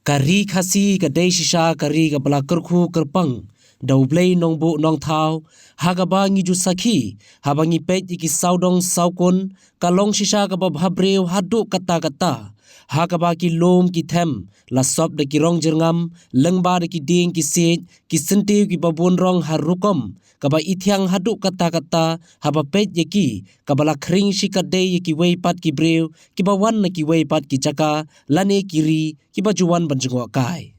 Kari khasi kadai shisha kari ka bala kerku kerpang daublei nongbu nong thau hagaba ngiju sakhi habangi pet iki saudong saukon kalong shisha ka bhabreu hadu kata kata hagaba ki lom ki them la sob de ki rong jerngam lengba de ki ding ki sit ki sentiu ki babun rong harukom kaba ithiang hadu kata kata haba pet yeki kabala khring shikade yeki wei pat ki breu ki bawan na ki wei pat ki chaka lane kiri ki bajuan banjungwa kai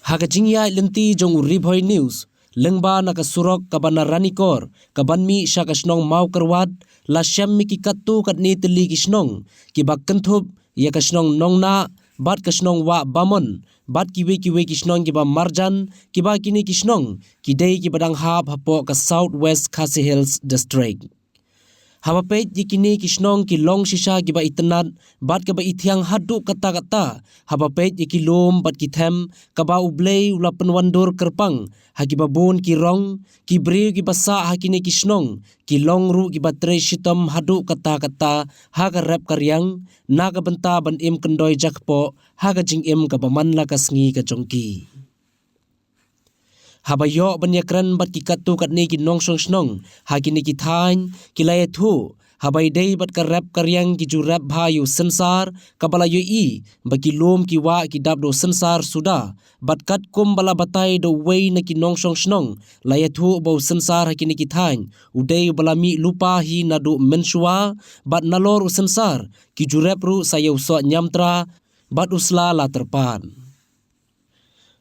haga jingya lenti jong Riboy News lengba naka surok kabana ranikor kabanmi shakasnong mau kerwat la syammi ki katu katni teli kisnong ki bakkenthub ya kasnong nongna bat kasnong wa bamon bat kiwe kisnong ki ba marjan ki ba kini kisnong ki dei ki badang hap hapo ka South West Khasi Hills District hawapet yikini kisnong ki long shisha ki ba itnat bat ka ba ithiang hadu kata kata hawapet yikilom bat ki them ka ba ublei ulapan wandur kerpang hagi ba bon ki rong ki breu ki basa hakini kisnong ki long ru ki ba tre shitam hadu kata kata haga rap karyang naga benta ban im kendoi jakpo haga jing im ka ba manla ka sngi ka jongki habayo banyakran bat ki katu katni ki nong song snong hakini ki thain ki lai thu habai dei bat ka rap karyang ki ju rap bhayu sansar kabala yo I baki lom ki wa ki dab do sansar suda bat kat kum bala batai do wei na ki nong song snong lai thu bo sansar hakini ki thain udei bala mi lupa hi na do mensua bat nalor sansar ki ju rap ru sayo so nyamtra bat usla la terpan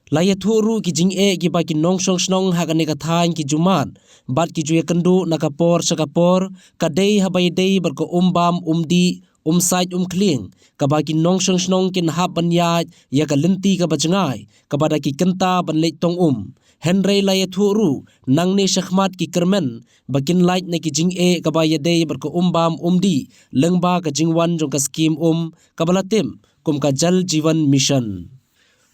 laya thuru ki jing e ki ba ki nong song snong hagane ka thain ki jumat bat ki juye kandu nakapor sakapor kadei habai dei bar ko umbam umdi umsait kling ka ba ki nong song snong kin hab ban ya ya ka lenti ka bajangai ka ba da ki kenta ban le tong henry laya thuru nang ne shakhmat ki kermen bakin light na ki jing e ka ba ya dei bar ko umbam umdi lengba ka jingwan jong ka scheme ka balatim kum ka jal jivan mission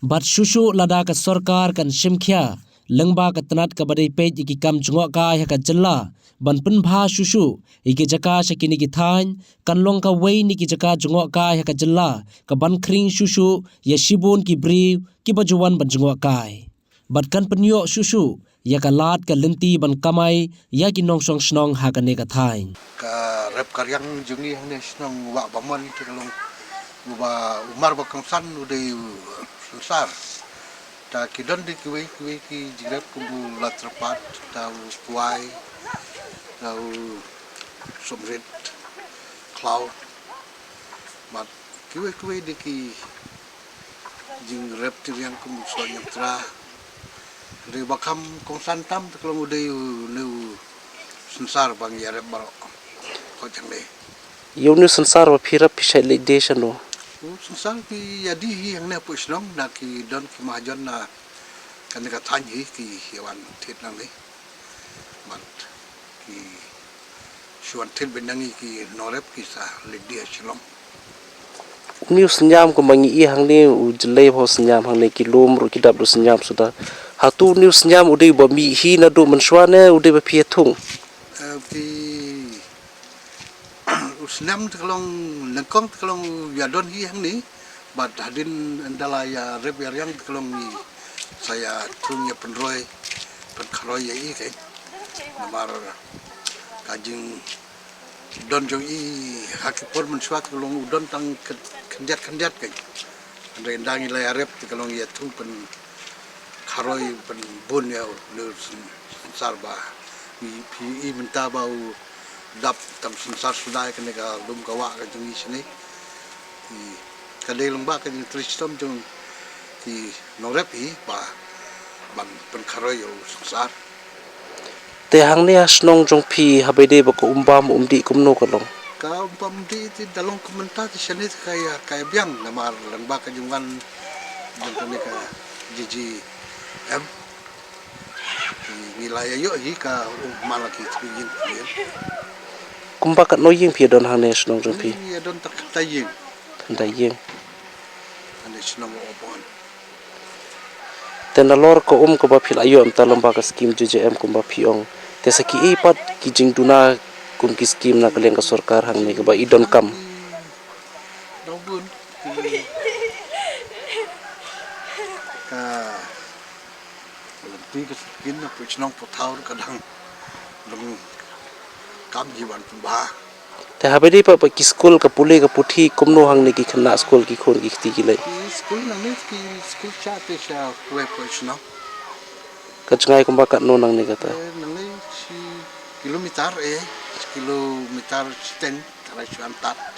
bat shushu lada ka sarkar kan shimkhya lengba ka tanat ka badai pej iki kam jungo ka ya ka jalla ban pun bha shushu iki jaka shakini ki thain kan long ka wei ni ki jaka jungo ka ya ka jalla ka ban khring shushu ya shibun ki bri ki bajuwan ban jungo kai bat kan penyo shushu ya ka lat ka lenti ban kamai ya ki nong song snong ha ka ne ka thain ka rep karyang jungi hang snong wa bamon ki long ba umar ba kangsan udai sar ta kidon di kiwe ki jirap kumbu latrapat tau kuai tau somret cloud mat kiwe di ki jing rep ti yang kumbu so nyamtra de bakam kongsan tam kalau udai nu sensar bang yarep baro ko jangle yonu sansar wa phira pisai le desano sensang ki yadi yang ne pu snong na ki don ki majon na kan ka thanyi ki hewan thit nang le mat ki shuan thil benangi ki norep ki sa le dia shlom niu senyam ko mangi I hang ne ujlei ho senyam hang ne ki lom ru ki dab do senyam suda hatu niu senyam udei ba mi hi na do manswane udei ba phie thung ki usnam tkolong lengkong tkolong yadon hi hang ni bat hadin andala ya rep yang tkolong ni saya tunya penroy penkroy ya I kai namar kajing don jong I hakipor menswa tkolong udon tang kendiat kai andai ndangi la rep tkolong ya tung pen kharoy pen bun ya le sarba I minta bau dap tam sensar sudai kene ka lum kawa ka jungi sini ti kadai lomba ka jing tristom jung ti norep I ba ban pen kharoyo sensar te hang ne asnong jong phi habai de ba ko umbam umdi kumno ka long ka umpam di ti dalong komentar ti sini kaya biang namar lomba ka jungan jung kene ka jiji em wilayah yo hi ka malaki tingin kumba kat no ying phi don hang ne asnong jong phi ya don tak taying da ying ane snong obon ten lor ko ko ba phil ayo am talamba ka scheme JJM kumba phiong te saki e pat ki jing duna kum ki scheme na kaleng ka sarkar hang ne ka ba idon kam dobun Lebih kesekin apa senang potau kadang long kam jiwan pembah. Te habe di pa ki school ka puli ka puthi kumno hang ni ki khna school ki khon ki khti ki lai. Ki school nang ni ki school cha te sha kue po senang. Ka chngai kumba ka no nang ni kata. Nang ni si kilometer kilometer seteng tarai suan tat.